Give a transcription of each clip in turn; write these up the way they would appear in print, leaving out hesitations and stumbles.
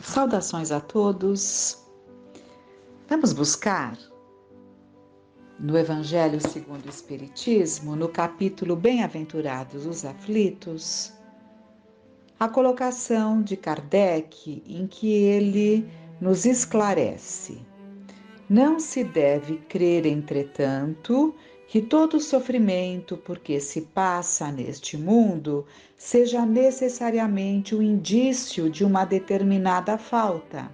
Saudações a todos. Vamos buscar no Evangelho segundo o Espiritismo, no capítulo Bem-aventurados os aflitos, a colocação de Kardec em que ele nos esclarece. Não se deve crer, entretanto, que todo sofrimento por que se passa neste mundo seja necessariamente o indício de uma determinada falta.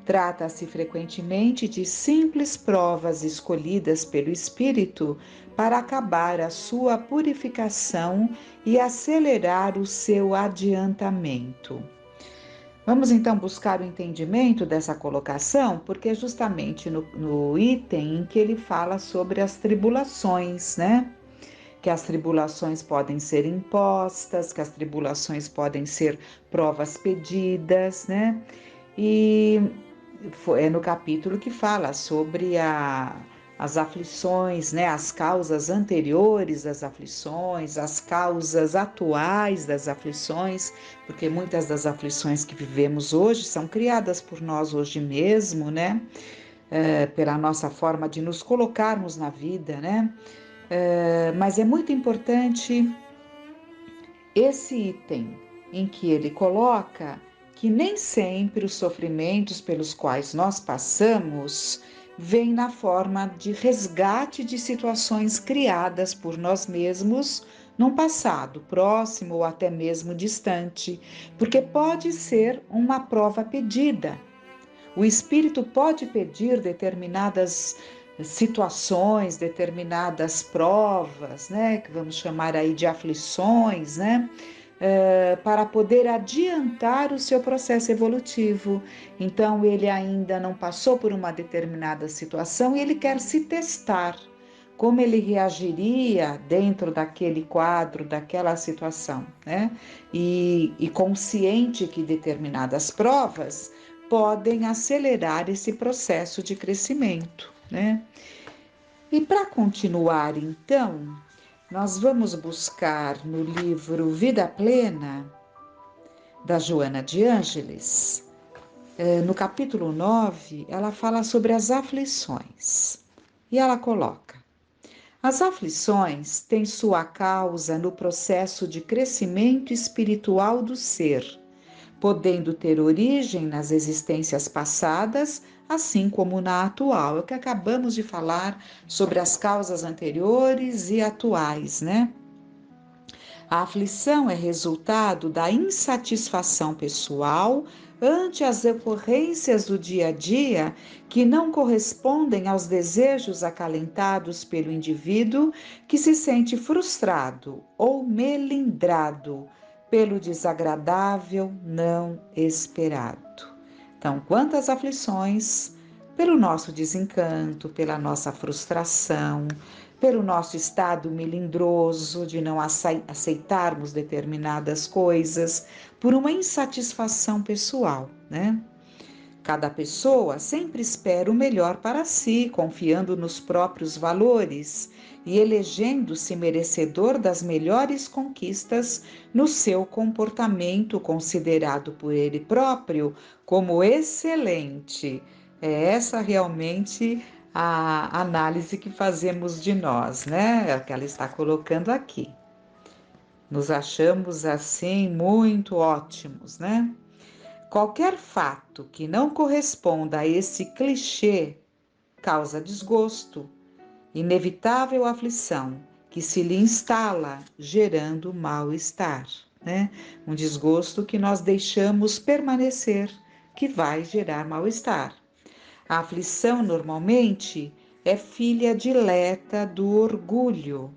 Trata-se frequentemente de simples provas escolhidas pelo Espírito para acabar a sua purificação e acelerar o seu adiantamento. Vamos então buscar o entendimento dessa colocação, porque é justamente no item em que ele fala sobre as tribulações, né? Que as tribulações podem ser impostas, que as tribulações podem ser provas pedidas, né? E é no capítulo que fala sobre as aflições, né? As causas anteriores das aflições, as causas atuais das aflições, porque muitas das aflições que vivemos hoje são criadas por nós hoje mesmo, né? Pela nossa forma de nos colocarmos na vida, né? Mas é muito importante esse item em que ele coloca que nem sempre os sofrimentos pelos quais nós passamos vêm na forma de resgate de situações criadas por nós mesmos num passado próximo ou até mesmo distante, porque pode ser uma prova pedida. O espírito pode pedir determinadas situações, determinadas provas, né, que vamos chamar aí de aflições, né, para poder adiantar o seu processo evolutivo. Então, ele ainda não passou por uma determinada situação e ele quer se testar. Como ele reagiria dentro daquele quadro, daquela situação, né? E consciente que determinadas provas podem acelerar esse processo de crescimento, né? E para continuar, então, nós vamos buscar no livro Vida Plena, da Joana de Ângeles, no capítulo 9, ela fala sobre as aflições. E ela coloca: as aflições têm sua causa no processo de crescimento espiritual do ser, podendo ter origem nas existências passadas, assim como na atual. É o que acabamos de falar sobre as causas anteriores e atuais, né? A aflição é resultado da insatisfação pessoal ante as ocorrências do dia a dia que não correspondem aos desejos acalentados pelo indivíduo que se sente frustrado ou melindrado pelo desagradável não esperado. Então, quantas aflições pelo nosso desencanto, pela nossa frustração, pelo nosso estado melindroso de não aceitarmos determinadas coisas, por uma insatisfação pessoal, né? Cada pessoa sempre espera o melhor para si, confiando nos próprios valores e elegendo-se merecedor das melhores conquistas no seu comportamento considerado por ele próprio como excelente. É essa realmente a análise que fazemos de nós, né? É o que ela está colocando aqui. Nos achamos assim muito ótimos, né? Qualquer fato que não corresponda a esse clichê causa desgosto, inevitável aflição que se lhe instala, gerando mal-estar, né? Um desgosto que nós deixamos permanecer, que vai gerar mal-estar. A aflição, normalmente, é filha dileta do orgulho,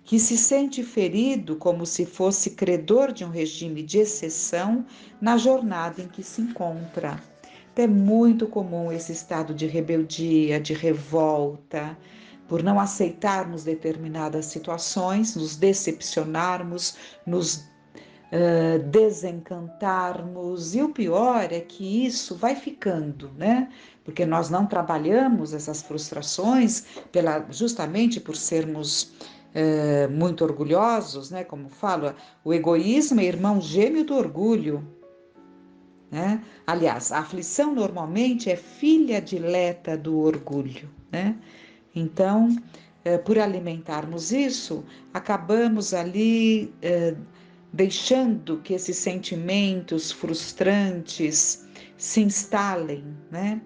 que se sente ferido como se fosse credor de um regime de exceção na jornada em que se encontra. É muito comum esse estado de rebeldia, de revolta, por não aceitarmos determinadas situações, nos decepcionarmos, nos desencantarmos, e o pior é que isso vai ficando, né? Porque nós não trabalhamos essas frustrações justamente por sermos muito orgulhosos, né? Como falo, o egoísmo é irmão gêmeo do orgulho. né? Aliás, a aflição normalmente é filha dileta do orgulho, né? Então, por alimentarmos isso, acabamos ali deixando que esses sentimentos frustrantes se instalem, né?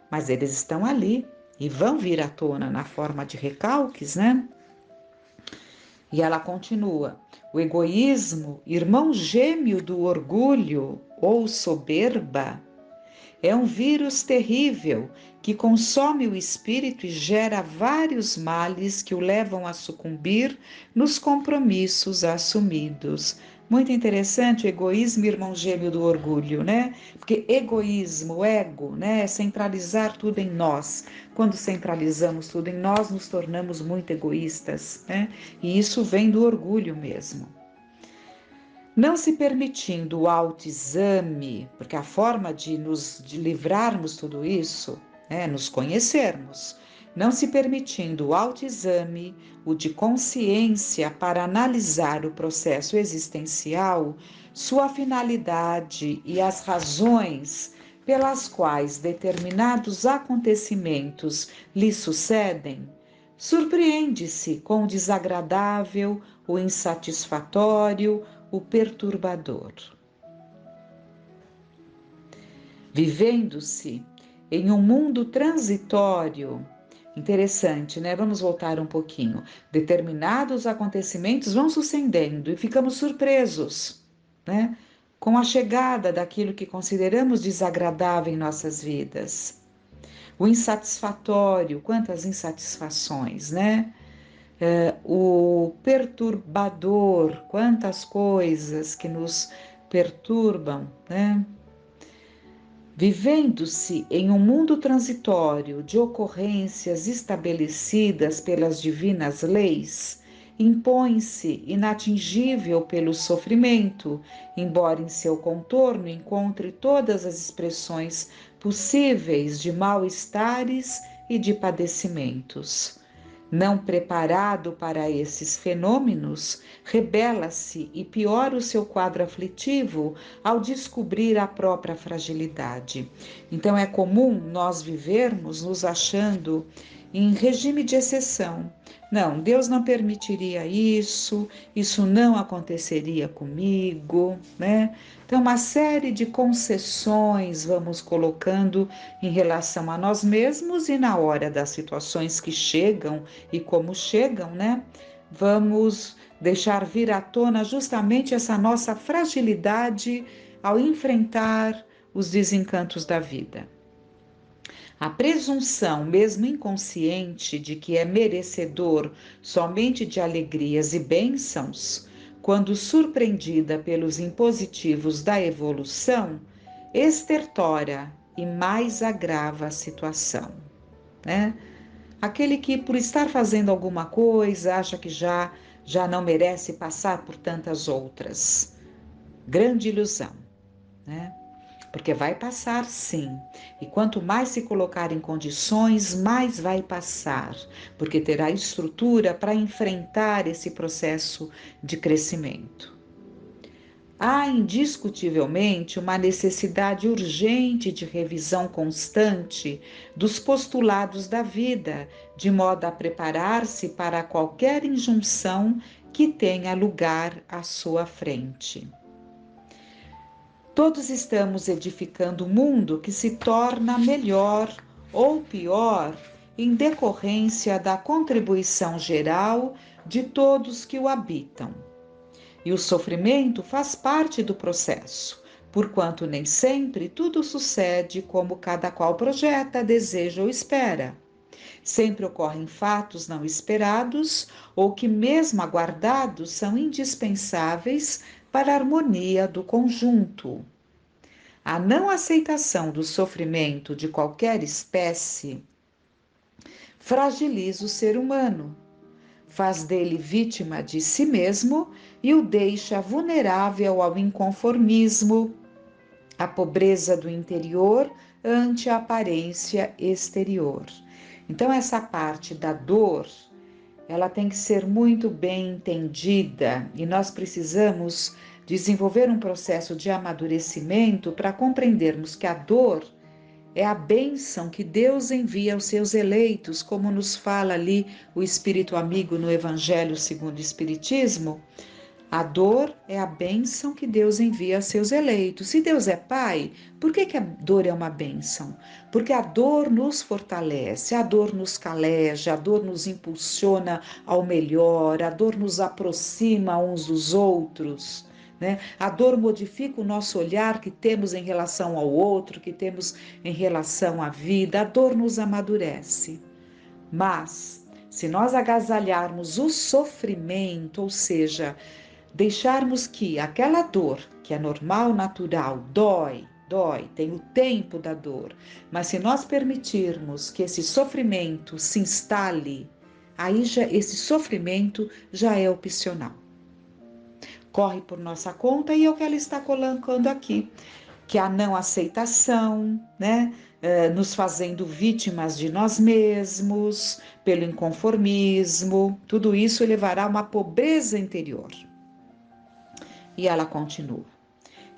Mas eles estão ali e vão vir à tona na forma de recalques, né? E ela continua: o egoísmo, irmão gêmeo do orgulho ou soberba, é um vírus terrível que consome o espírito e gera vários males que o levam a sucumbir nos compromissos assumidos. Muito interessante o egoísmo, irmão gêmeo do orgulho, né? Porque egoísmo, ego, né? É centralizar tudo em nós. Quando centralizamos tudo em nós, nos tornamos muito egoístas, né? E isso vem do orgulho mesmo. Não se permitindo o autoexame, porque a forma de livrarmos tudo isso é nos conhecermos. Não se permitindo o autoexame, o de consciência para analisar o processo existencial, sua finalidade e as razões pelas quais determinados acontecimentos lhe sucedem, surpreende-se com o desagradável, o insatisfatório, o perturbador. Vivendo-se em um mundo transitório, interessante, né? Vamos voltar um pouquinho. Determinados acontecimentos vão sucedendo e ficamos surpresos, né? Com a chegada daquilo que consideramos desagradável em nossas vidas. O insatisfatório, quantas insatisfações, né? O perturbador, quantas coisas que nos perturbam, né? Vivendo-se em um mundo transitório de ocorrências estabelecidas pelas divinas leis, impõe-se inatingível pelo sofrimento, embora em seu contorno encontre todas as expressões possíveis de mal-estares e de padecimentos. Não preparado para esses fenômenos, rebela-se e piora o seu quadro aflitivo ao descobrir a própria fragilidade. Então é comum nós vivermos nos achando em regime de exceção. Não, Deus não permitiria isso, isso não aconteceria comigo, né? Então, uma série de concessões vamos colocando em relação a nós mesmos e na hora das situações que chegam e como chegam, né? Vamos deixar vir à tona justamente essa nossa fragilidade ao enfrentar os desencantos da vida. A presunção, mesmo inconsciente, de que é merecedor somente de alegrias e bênçãos, quando surpreendida pelos impositivos da evolução, estertora e mais agrava a situação, né? Aquele que, por estar fazendo alguma coisa, acha que já não merece passar por tantas outras. Grande ilusão, né? Porque vai passar sim, e quanto mais se colocar em condições, mais vai passar, porque terá estrutura para enfrentar esse processo de crescimento. Há indiscutivelmente uma necessidade urgente de revisão constante dos postulados da vida, de modo a preparar-se para qualquer injunção que tenha lugar à sua frente. Todos estamos edificando um mundo que se torna melhor ou pior em decorrência da contribuição geral de todos que o habitam. E o sofrimento faz parte do processo, porquanto nem sempre tudo sucede como cada qual projeta, deseja ou espera. Sempre ocorrem fatos não esperados ou que, mesmo aguardados, são indispensáveis para a harmonia do conjunto. A não aceitação do sofrimento de qualquer espécie fragiliza o ser humano, faz dele vítima de si mesmo e o deixa vulnerável ao inconformismo, à pobreza do interior ante a aparência exterior. Então, essa parte da dor, ela tem que ser muito bem entendida e nós precisamos desenvolver um processo de amadurecimento para compreendermos que a dor é a bênção que Deus envia aos seus eleitos, como nos fala ali o Espírito Amigo no Evangelho segundo o Espiritismo. A dor é a bênção que Deus envia aos seus eleitos. Se Deus é Pai, por que a dor é uma bênção? Porque a dor nos fortalece, a dor nos caleja, a dor nos impulsiona ao melhor, a dor nos aproxima uns dos outros. Né? A dor modifica o nosso olhar que temos em relação ao outro, que temos em relação à vida. A dor nos amadurece. Mas, se nós agasalharmos o sofrimento, ou seja, deixarmos que aquela dor, que é normal, natural, dói, tem o tempo da dor, mas se nós permitirmos que esse sofrimento se instale, aí esse sofrimento já é opcional. Corre por nossa conta e é o que ela está colocando aqui, que a não aceitação, né? Nos fazendo vítimas de nós mesmos, pelo inconformismo, tudo isso levará a uma pobreza interior. E ela continua.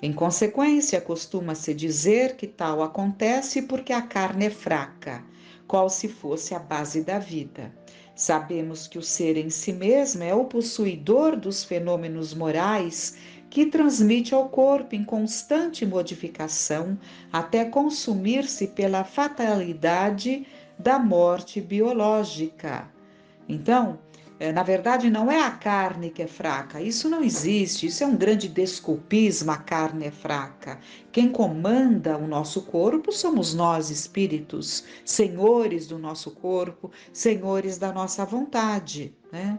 Em consequência, costuma-se dizer que tal acontece porque a carne é fraca, qual se fosse a base da vida. Sabemos que o ser em si mesmo é o possuidor dos fenômenos morais que transmite ao corpo em constante modificação até consumir-se pela fatalidade da morte biológica. Então, na verdade, não é a carne que é fraca, isso não existe, isso é um grande desculpismo, a carne é fraca. Quem comanda o nosso corpo somos nós, espíritos, senhores do nosso corpo, senhores da nossa vontade, né?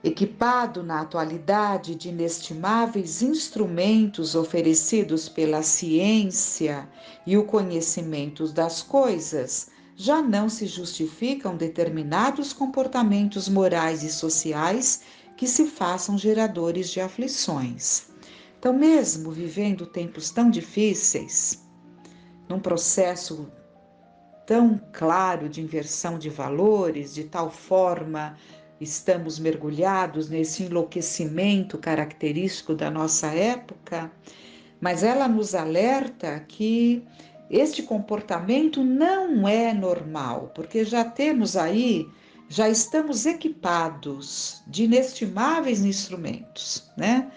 Equipado na atualidade de inestimáveis instrumentos oferecidos pela ciência e o conhecimento das coisas, já não se justificam determinados comportamentos morais e sociais que se façam geradores de aflições. Então, mesmo vivendo tempos tão difíceis, num processo tão claro de inversão de valores, de tal forma estamos mergulhados nesse enlouquecimento característico da nossa época, mas ela nos alerta que este comportamento não é normal, porque já estamos equipados de inestimáveis instrumentos, né?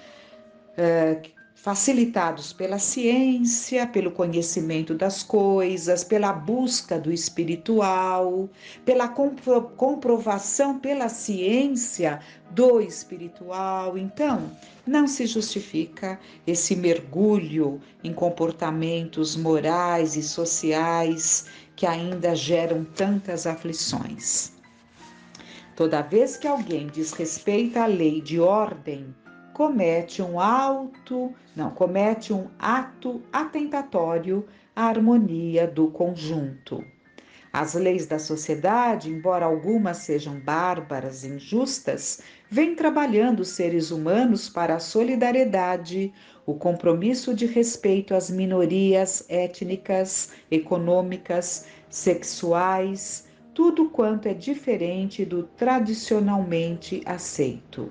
Facilitados pela ciência, pelo conhecimento das coisas, pela busca do espiritual, pela comprovação pela ciência do espiritual. Então, não se justifica esse mergulho em comportamentos morais e sociais que ainda geram tantas aflições. Toda vez que alguém desrespeita a lei de ordem, comete um ato atentatório à harmonia do conjunto. As leis da sociedade, embora algumas sejam bárbaras e injustas, vêm trabalhando os seres humanos para a solidariedade, o compromisso de respeito às minorias étnicas, econômicas, sexuais, tudo quanto é diferente do tradicionalmente aceito.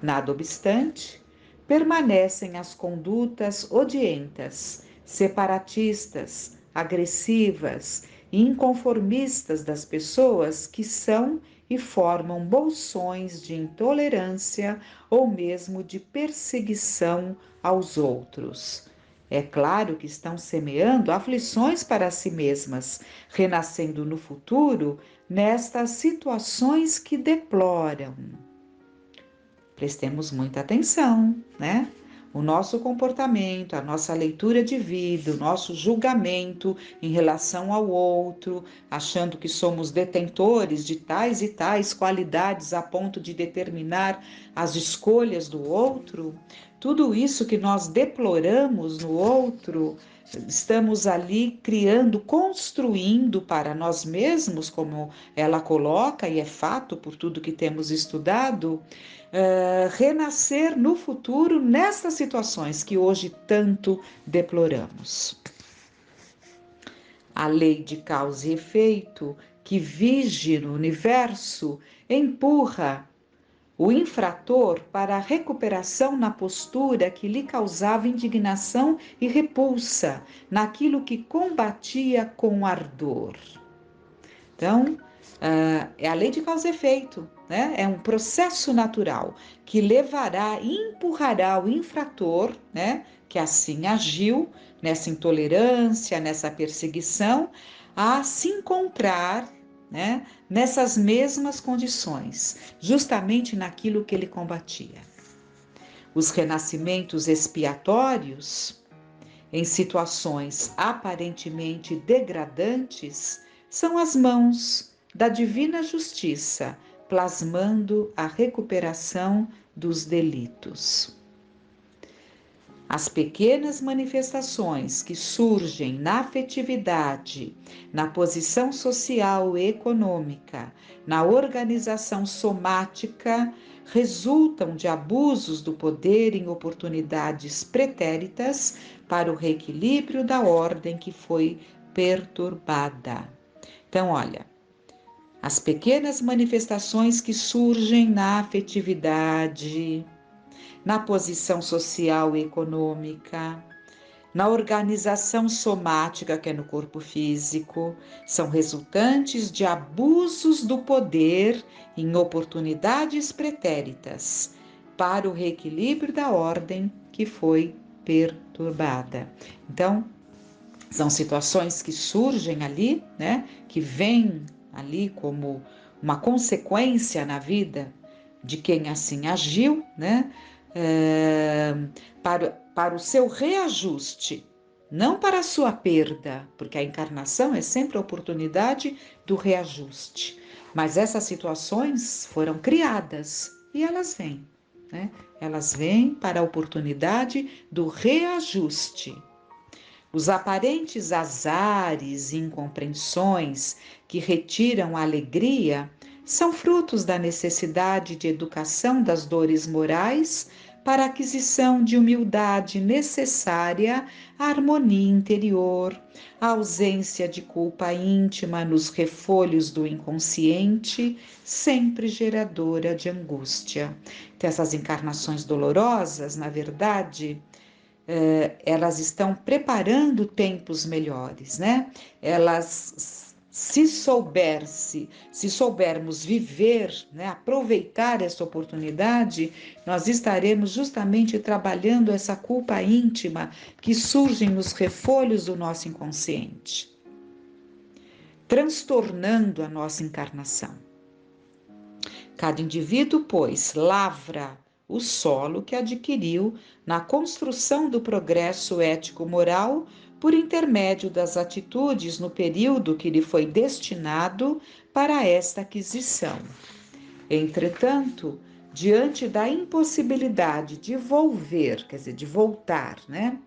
Nada obstante, permanecem as condutas odientas, separatistas, agressivas e inconformistas das pessoas que são e formam bolsões de intolerância ou mesmo de perseguição aos outros. É claro que estão semeando aflições para si mesmas, renascendo no futuro nestas situações que deploram. Prestemos muita atenção, né? O nosso comportamento, a nossa leitura de vida, o nosso julgamento em relação ao outro, achando que somos detentores de tais e tais qualidades a ponto de determinar as escolhas do outro, tudo isso que nós deploramos no outro, estamos ali criando, construindo para nós mesmos, como ela coloca, e é fato por tudo que temos estudado, renascer no futuro nestas situações que hoje tanto deploramos. A lei de causa e efeito que vige no universo empurra o infrator para a recuperação na postura que lhe causava indignação e repulsa, naquilo que combatia com ardor. Então, é a lei de causa e efeito, né? É um processo natural que levará e empurrará o infrator, né, que assim agiu, nessa intolerância, nessa perseguição, a se encontrar, né, nessas mesmas condições, justamente naquilo que ele combatia. Os renascimentos expiatórios, em situações aparentemente degradantes, são as mãos da divina justiça, plasmando a recuperação dos delitos. As pequenas manifestações que surgem na afetividade, na posição social e econômica, na organização somática, resultam de abusos do poder em oportunidades pretéritas para o reequilíbrio da ordem que foi perturbada. Então, olha, as pequenas manifestações que surgem na afetividade, na posição social e econômica, na organização somática, que é no corpo físico, são resultantes de abusos do poder em oportunidades pretéritas para o reequilíbrio da ordem que foi perturbada. Então, são situações que surgem ali, né, que vêm ali como uma consequência na vida de quem assim agiu, né, para o seu reajuste, não para a sua perda, porque a encarnação é sempre a oportunidade do reajuste. Mas essas situações foram criadas e elas vêm, né? Elas vêm para a oportunidade do reajuste. Os aparentes azares e incompreensões que retiram a alegria são frutos da necessidade de educação das dores morais para a aquisição de humildade necessária à harmonia interior, à ausência de culpa íntima nos refolhos do inconsciente, sempre geradora de angústia. Então, essas encarnações dolorosas, na verdade, elas estão preparando tempos melhores, né? Elas, se soubermos viver, né, aproveitar essa oportunidade, nós estaremos justamente trabalhando essa culpa íntima que surge nos refolhos do nosso inconsciente, transtornando a nossa encarnação. Cada indivíduo, pois, lavra o solo que adquiriu na construção do progresso ético-moral por intermédio das atitudes no período que lhe foi destinado para esta aquisição. Entretanto, diante da impossibilidade de volver, quer dizer, de voltar, né,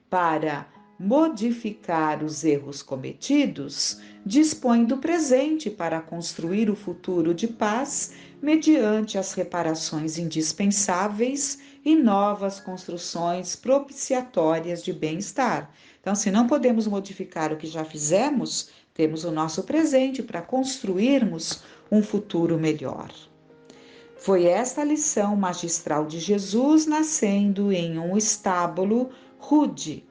para modificar os erros cometidos, dispõe do presente para construir o futuro de paz mediante as reparações indispensáveis e novas construções propiciatórias de bem-estar. Então, se não podemos modificar o que já fizemos, temos o nosso presente para construirmos um futuro melhor. Foi esta a lição magistral de Jesus nascendo em um estábulo rude.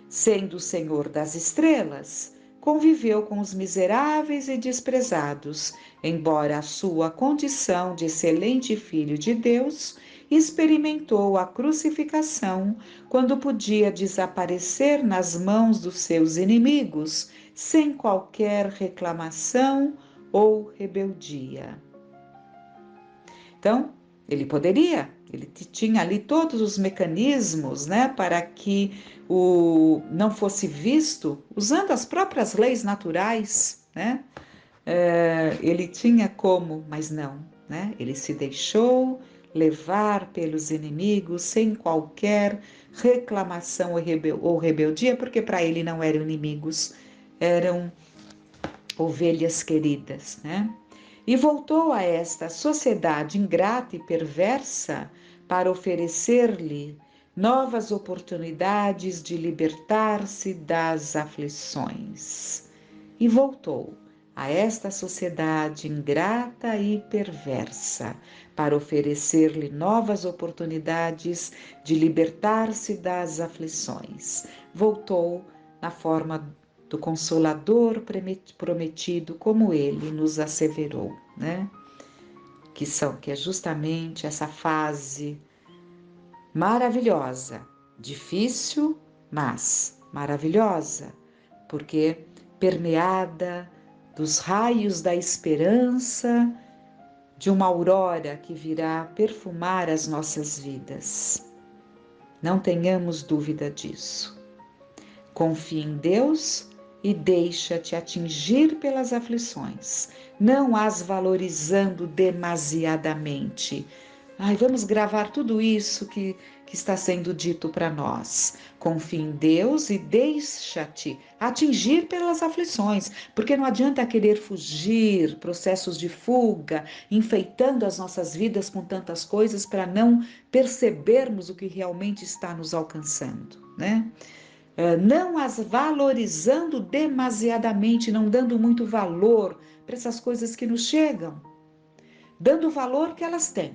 Sendo o Senhor das estrelas, conviveu com os miseráveis e desprezados, embora a sua condição de excelente filho de Deus, experimentou a crucificação quando podia desaparecer nas mãos dos seus inimigos sem qualquer reclamação ou rebeldia. Então, ele tinha ali todos os mecanismos, né, para que não fosse visto, usando as próprias leis naturais, né? Ele tinha como, mas não, né? Ele se deixou levar pelos inimigos sem qualquer reclamação ou rebeldia, porque para ele não eram inimigos, eram ovelhas queridas, né? E voltou a esta sociedade ingrata e perversa para oferecer-lhe novas oportunidades de libertar-se das aflições. E voltou a esta sociedade ingrata e perversa para oferecer-lhe novas oportunidades de libertar-se das aflições. Voltou na forma do Consolador prometido, como ele nos asseverou, né? Que é justamente essa fase maravilhosa, difícil, mas maravilhosa, porque permeada dos raios da esperança de uma aurora que virá perfumar as nossas vidas. Não tenhamos dúvida disso. Confie em Deus e deixa-te atingir pelas aflições, não as valorizando demasiadamente. Vamos gravar tudo isso que está sendo dito para nós. Confie em Deus e deixa-te atingir pelas aflições, porque não adianta querer fugir, processos de fuga, enfeitando as nossas vidas com tantas coisas para não percebermos o que realmente está nos alcançando, né? Não as valorizando demasiadamente, não dando muito valor para essas coisas que nos chegam, dando o valor que elas têm,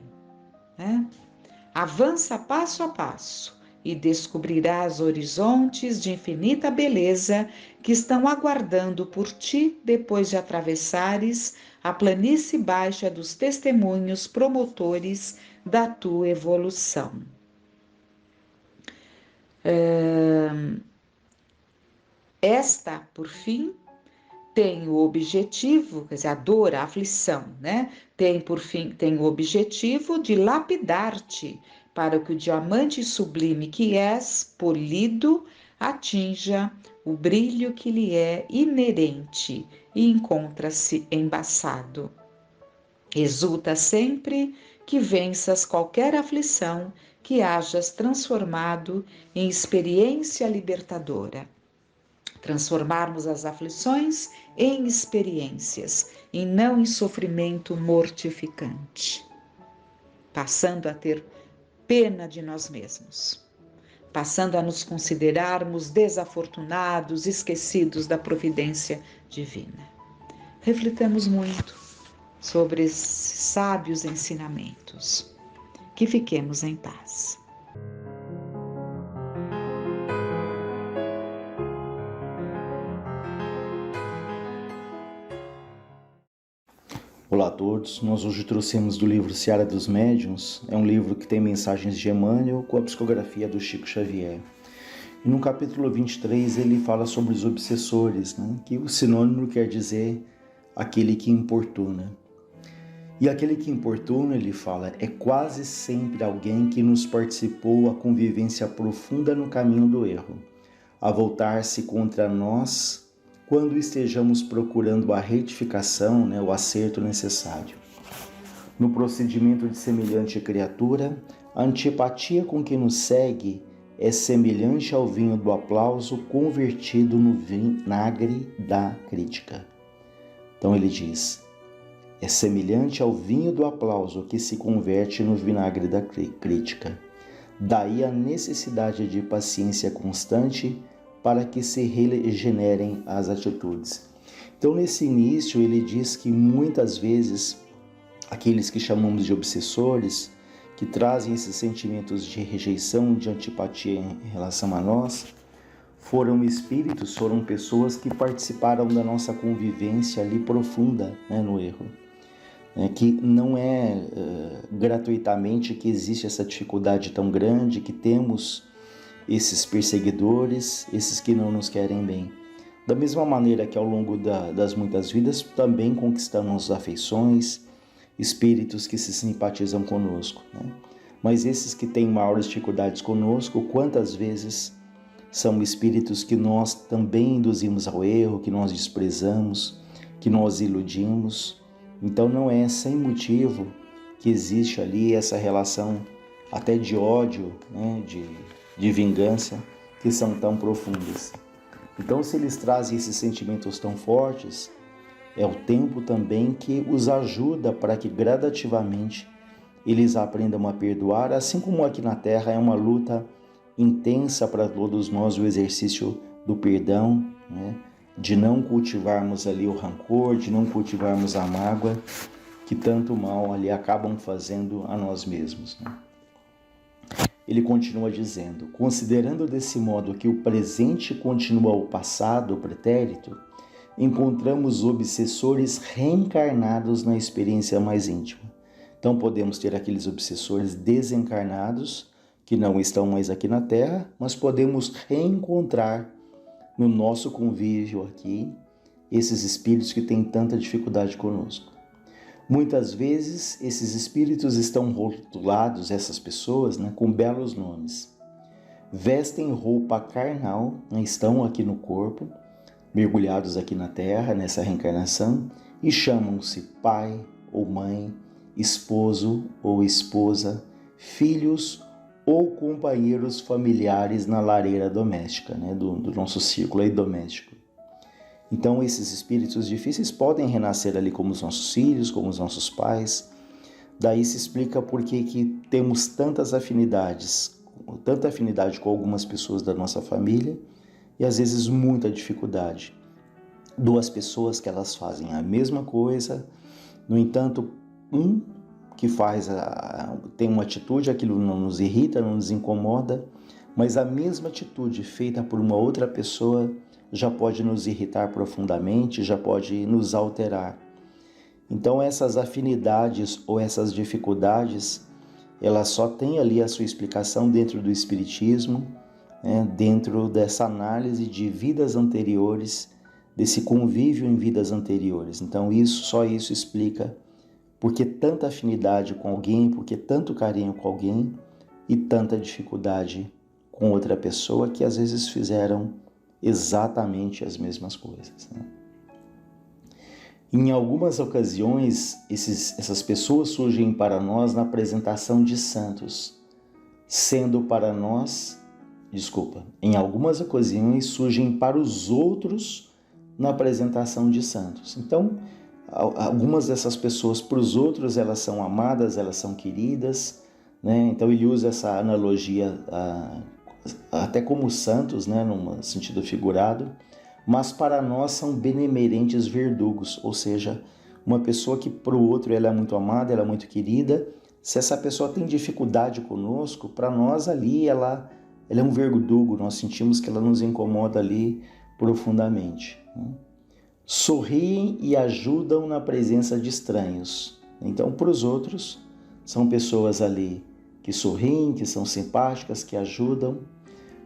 né? Avança passo a passo e descobrirás horizontes de infinita beleza que estão aguardando por ti depois de atravessares a planície baixa dos testemunhos promotores da tua evolução. Esta, por fim, tem o objetivo, quer dizer, a dor, a aflição, né? Tem o objetivo de lapidar-te para que o diamante sublime que és, polido, atinja o brilho que lhe é inerente e encontra-se embaçado. Exulta sempre que venças qualquer aflição que hajas transformado em experiência libertadora. Transformarmos as aflições em experiências e não em sofrimento mortificante, passando a ter pena de nós mesmos, passando a nos considerarmos desafortunados, esquecidos da providência divina. Reflitamos muito sobre esses sábios ensinamentos. Que fiquemos em paz. Olá a todos, nós hoje trouxemos do livro Seara dos Médiuns, é um livro que tem mensagens de Emmanuel com a psicografia do Chico Xavier. E no capítulo 23 ele fala sobre os obsessores, né? Que o sinônimo quer dizer aquele que importuna. E aquele que importuna, ele fala, é quase sempre alguém que nos participou a convivência profunda no caminho do erro, a voltar-se contra nós quando estejamos procurando a retificação, o acerto necessário. No procedimento de semelhante criatura, a antipatia com que nos segue é semelhante ao vinho do aplauso convertido no vinagre da crítica. Então ele diz, é semelhante ao vinho do aplauso que se converte no vinagre da crítica. Daí a necessidade de paciência constante para que se regenerem as atitudes. Então, nesse início, ele diz que muitas vezes aqueles que chamamos de obsessores, que trazem esses sentimentos de rejeição, de antipatia em relação a nós, foram espíritos, foram pessoas que participaram da nossa convivência ali profunda, no erro. Que não é gratuitamente que existe essa dificuldade tão grande, que temos esses perseguidores, esses que não nos querem bem. Da mesma maneira que ao longo das muitas vidas também conquistamos afeições, espíritos que se simpatizam conosco, Mas esses que têm maiores dificuldades conosco, quantas vezes são espíritos que nós também induzimos ao erro, que nós desprezamos, que nós iludimos. Então não é sem motivo que existe ali essa relação até de ódio, de vingança, que são tão profundas. Então, se eles trazem esses sentimentos tão fortes, é o tempo também que os ajuda para que gradativamente eles aprendam a perdoar, assim como aqui na Terra é uma luta intensa para todos nós o exercício do perdão, de não cultivarmos ali o rancor, de não cultivarmos a mágoa, que tanto mal ali acabam fazendo a nós mesmos, né? Ele continua dizendo: considerando desse modo que o presente continua ao passado, o pretérito, encontramos obsessores reencarnados na experiência mais íntima. Então podemos ter aqueles obsessores desencarnados que não estão mais aqui na Terra, mas podemos reencontrar no nosso convívio aqui esses espíritos que têm tanta dificuldade conosco. Muitas vezes esses espíritos estão rotulados, essas pessoas, né, com belos nomes. Vestem roupa carnal, né, estão aqui no corpo, mergulhados aqui na Terra, nessa reencarnação, e chamam-se pai ou mãe, esposo ou esposa, filhos ou companheiros familiares na lareira doméstica, né, do nosso círculo aí doméstico. Então esses espíritos difíceis podem renascer ali como os nossos filhos, como os nossos pais. Daí se explica por que temos tantas afinidades, tanta afinidade com algumas pessoas da nossa família e às vezes muita dificuldade. Duas pessoas que elas fazem a mesma coisa, no entanto, um que tem uma atitude, aquilo não nos irrita, não nos incomoda, mas a mesma atitude feita por uma outra pessoa já pode nos irritar profundamente, já pode nos alterar. Então essas afinidades ou essas dificuldades, elas só têm ali a sua explicação dentro do Espiritismo, né, dentro dessa análise de vidas anteriores, desse convívio em vidas anteriores. Então só isso explica por que tanta afinidade com alguém, por que tanto carinho com alguém e tanta dificuldade com outra pessoa que às vezes fizeram exatamente as mesmas coisas, né? Em algumas ocasiões, essas pessoas surgem para nós na apresentação de santos, em algumas ocasiões surgem para os outros na apresentação de santos. Então, algumas dessas pessoas para os outros, elas são amadas, elas são queridas, né? Então ele usa essa analogia até como santos, né, num sentido figurado, mas para nós são benemerentes verdugos, ou seja, uma pessoa que para o outro ela é muito amada, ela é muito querida. Se essa pessoa tem dificuldade conosco, para nós ali ela é um verdugo, nós sentimos que ela nos incomoda ali profundamente, né? Sorriem e ajudam na presença de estranhos. Então, para os outros, são pessoas ali que sorriem, que são simpáticas, que ajudam,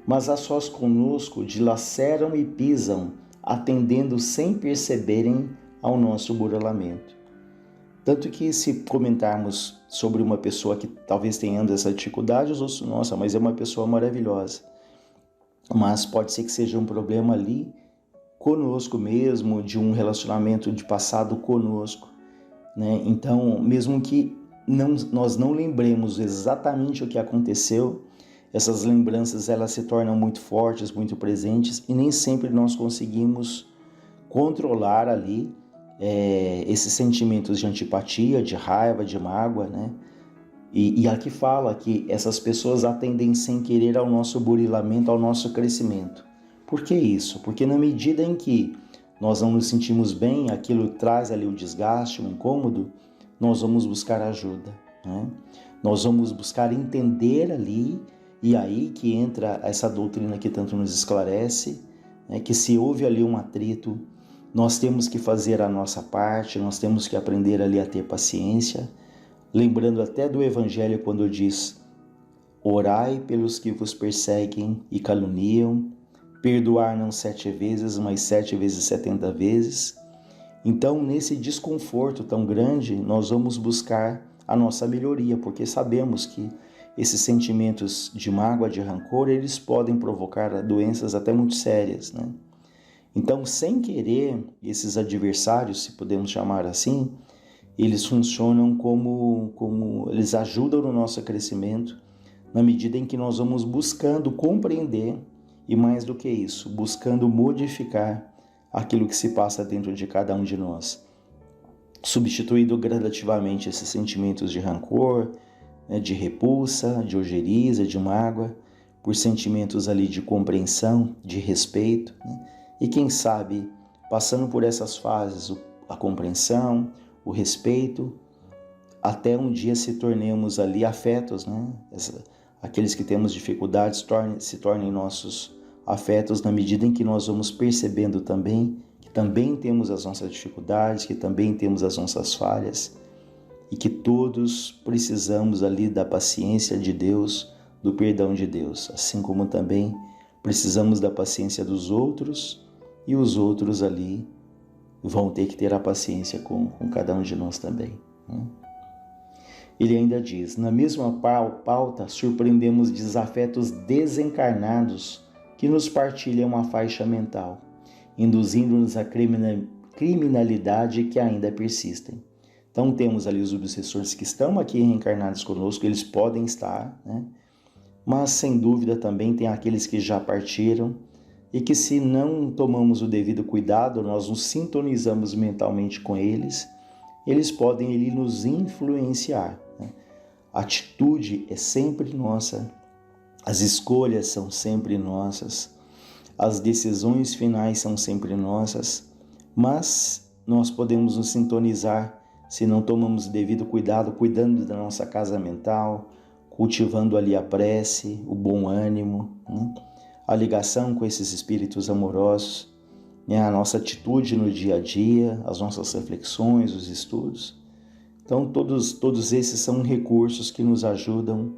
mas a sós conosco dilaceram e pisam, atendendo sem perceberem ao nosso burilamento. Tanto que se comentarmos sobre uma pessoa que talvez tenhamos essa dificuldade, os outros, nossa, mas é uma pessoa maravilhosa. Mas pode ser que seja um problema ali conosco mesmo, de um relacionamento de passado conosco, né? Então, mesmo que nós não lembremos exatamente o que aconteceu, essas lembranças elas se tornam muito fortes, muito presentes, e nem sempre nós conseguimos controlar ali esses sentimentos de antipatia, de raiva, de mágoa, né? E aqui fala que essas pessoas atendem sem querer ao nosso burilamento, ao nosso crescimento. Por que isso? Porque na medida em que nós não nos sentimos bem, aquilo traz ali o desgaste, o incômodo, nós vamos buscar ajuda, né? Nós vamos buscar entender ali, e aí que entra essa doutrina que tanto nos esclarece, né? Que se houve ali um atrito, nós temos que fazer a nossa parte, nós temos que aprender ali a ter paciência, lembrando até do Evangelho quando diz: orai pelos que vos perseguem e caluniam, perdoar não 7 vezes, mas 7 vezes 70 vezes. Então, nesse desconforto tão grande, nós vamos buscar a nossa melhoria, porque sabemos que esses sentimentos de mágoa, de rancor, eles podem provocar doenças até muito sérias, né? Então, sem querer, esses adversários, se podemos chamar assim, eles funcionam eles ajudam no nosso crescimento, na medida em que nós vamos buscando compreender, e mais do que isso, buscando modificar aquilo que se passa dentro de cada um de nós, substituindo gradativamente esses sentimentos de rancor, né, de repulsa, de ojeriza, de mágoa, por sentimentos ali de compreensão, de respeito, né? E quem sabe, passando por essas fases, a compreensão, o respeito, até um dia se tornemos ali afetos, né? Aqueles que temos dificuldades se tornem nossos afetos na medida em que nós vamos percebendo também que também temos as nossas dificuldades, que também temos as nossas falhas e que todos precisamos ali da paciência de Deus, do perdão de Deus, assim como também precisamos da paciência dos outros e os outros ali vão ter que ter a paciência com cada um de nós também, né? Ele ainda diz, na mesma pauta, surpreendemos desafetos desencarnados que nos partilham a faixa mental, induzindo-nos à criminalidade que ainda persistem. Então temos ali os obsessores que estão aqui reencarnados conosco, eles podem estar, né? Mas sem dúvida também tem aqueles que já partiram e que se não tomamos o devido cuidado, nós nos sintonizamos mentalmente com eles, eles podem ali nos influenciar, né? A atitude é sempre nossa, as escolhas são sempre nossas, as decisões finais são sempre nossas, mas nós podemos nos sintonizar se não tomamos o devido cuidado, cuidando da nossa casa mental, cultivando ali a prece, o bom ânimo, né? A ligação com esses espíritos amorosos, né? A nossa atitude no dia a dia, as nossas reflexões, os estudos. Então todos esses são recursos que nos ajudam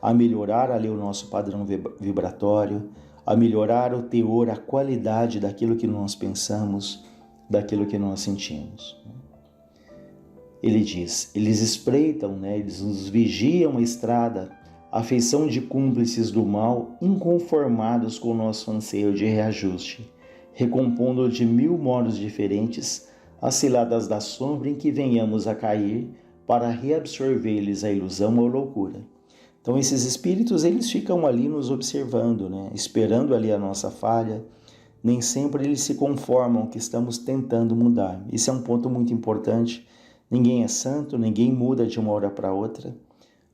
a melhorar ali o nosso padrão vibratório, a melhorar o teor, a qualidade daquilo que nós pensamos, daquilo que nós sentimos. Ele diz, eles espreitam, né? Eles nos vigiam a estrada, a feição de cúmplices do mal, inconformados com o nosso anseio de reajuste, recompondo de 1000 modos diferentes as ciladas da sombra em que venhamos a cair para reabsorver-lhes a ilusão ou loucura. Então esses espíritos, eles ficam ali nos observando, né? Esperando ali a nossa falha. Nem sempre eles se conformam que estamos tentando mudar. Isso é um ponto muito importante. Ninguém é santo, ninguém muda de uma hora para outra,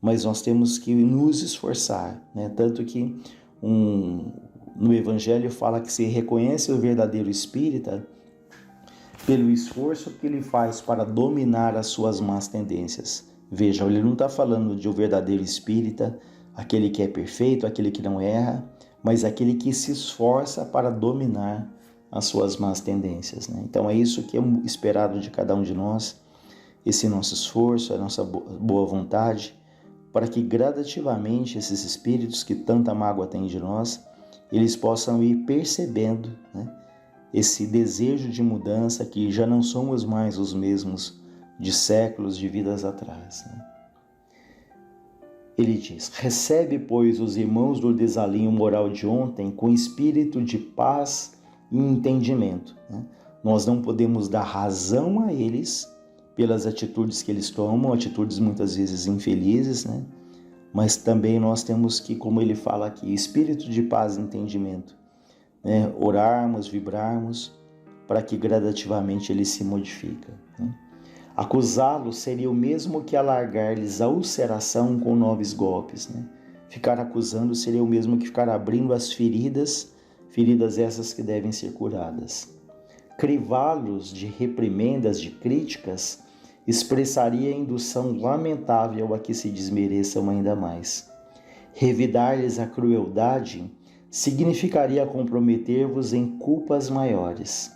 mas nós temos que nos esforçar, né? Tanto que no Evangelho fala que se reconhece o verdadeiro espírita pelo esforço que ele faz para dominar as suas más tendências. Veja, ele não está falando de um verdadeiro espírita, aquele que é perfeito, aquele que não erra, mas aquele que se esforça para dominar as suas más tendências, né? Então é isso que é esperado de cada um de nós, esse nosso esforço, a nossa boa vontade, para que gradativamente esses espíritos que tanta mágoa têm de nós, eles possam ir percebendo, né, esse desejo de mudança, que já não somos mais os mesmos de séculos de vidas atrás, né? Ele diz, recebe, pois, os irmãos do desalinho moral de ontem com espírito de paz e entendimento, né? Nós não podemos dar razão a eles pelas atitudes que eles tomam, atitudes muitas vezes infelizes, né? Mas também nós temos que, como ele fala aqui, espírito de paz e entendimento, né? Orarmos, vibrarmos, para que gradativamente ele se modifica, né? Acusá-los seria o mesmo que alargar-lhes a ulceração com novos golpes, né? Ficar acusando seria o mesmo que ficar abrindo as feridas essas que devem ser curadas. Crivá-los de reprimendas, de críticas, expressaria a indução lamentável a que se desmereçam ainda mais. Revidar-lhes a crueldade significaria comprometer-vos em culpas maiores.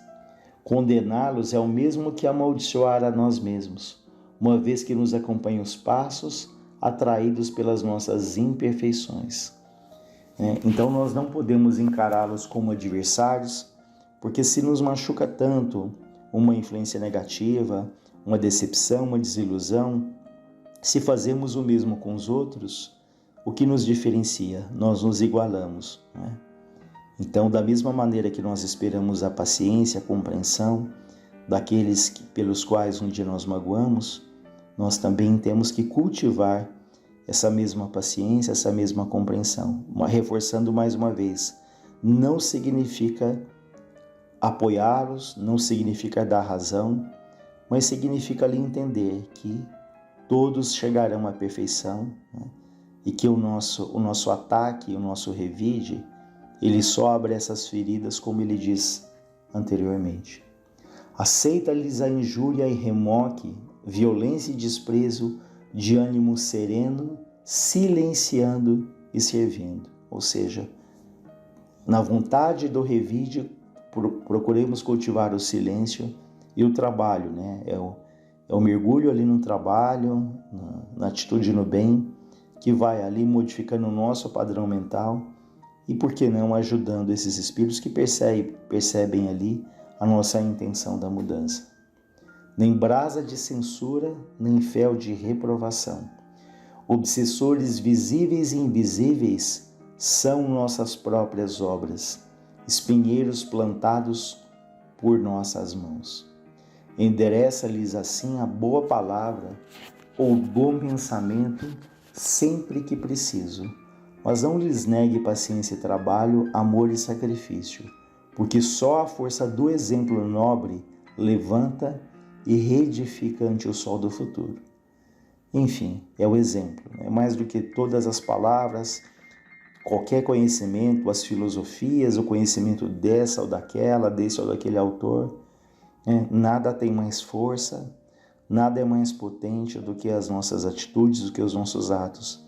Condená-los é o mesmo que amaldiçoar a nós mesmos, uma vez que nos acompanham os passos atraídos pelas nossas imperfeições. Então nós não podemos encará-los como adversários, porque se nos machuca tanto uma influência negativa, uma decepção, uma desilusão, se fazemos o mesmo com os outros, o que nos diferencia? Nós nos igualamos, né? Então, da mesma maneira que nós esperamos a paciência, a compreensão daqueles pelos quais um dia nós magoamos, nós também temos que cultivar essa mesma paciência, essa mesma compreensão. Reforçando mais uma vez, não significa apoiá-los, não significa dar razão, mas significa ali entender que todos chegarão à perfeição, né? E que o nosso ataque, o nosso revide, ele só abre essas feridas, como ele diz anteriormente. Aceita-lhes a injúria e remoque, violência e desprezo de ânimo sereno, silenciando e servindo. Ou seja, na vontade do revide, procuremos cultivar o silêncio e o trabalho, né? É o mergulho ali no trabalho, na atitude no bem, que vai ali modificando o nosso padrão mental e, por que não, ajudando esses espíritos que percebem ali a nossa intenção da mudança. Nem brasa de censura, nem fel de reprovação. Obsessores visíveis e invisíveis são nossas próprias obras, espinheiros plantados por nossas mãos. Endereça-lhes assim a boa palavra ou bom pensamento sempre que preciso, mas não lhes negue paciência e trabalho, amor e sacrifício, porque só a força do exemplo nobre levanta e reedifica ante o sol do futuro. Enfim, é o exemplo, é mais do que todas as palavras, qualquer conhecimento, as filosofias, o conhecimento dessa ou daquela, desse ou daquele autor, nada tem mais força, nada é mais potente do que as nossas atitudes, do que os nossos atos.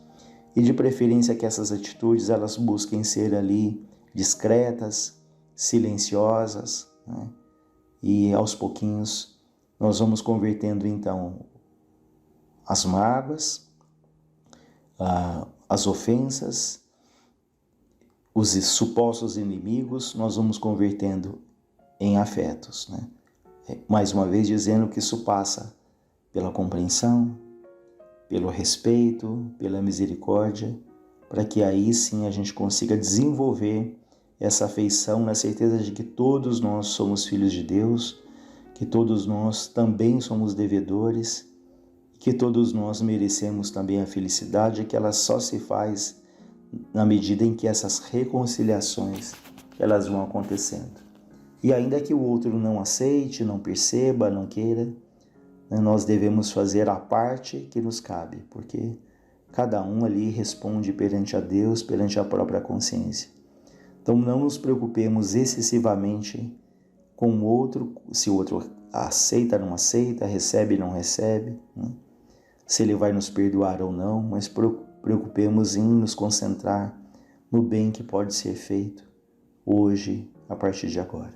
E de preferência que essas atitudes elas busquem ser ali discretas, silenciosas, né? E aos pouquinhos nós vamos convertendo então as mágoas, as ofensas, os supostos inimigos, nós vamos convertendo em afetos, né? Mais uma vez dizendo que isso passa pela compreensão, pelo respeito, pela misericórdia, para que aí sim a gente consiga desenvolver essa afeição na certeza de que todos nós somos filhos de Deus, que todos nós também somos devedores, que todos nós merecemos também a felicidade, que ela só se faz na medida em que essas reconciliações elas vão acontecendo. E ainda que o outro não aceite, não perceba, não queira, nós devemos fazer a parte que nos cabe, porque cada um ali responde perante a Deus, perante a própria consciência. Então não nos preocupemos excessivamente com o outro, se o outro aceita, não aceita, recebe, não recebe, né? Se ele vai nos perdoar ou não, mas preocupemos em nos concentrar no bem que pode ser feito hoje, a partir de agora.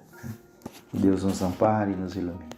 Que Deus nos ampare e nos ilumine.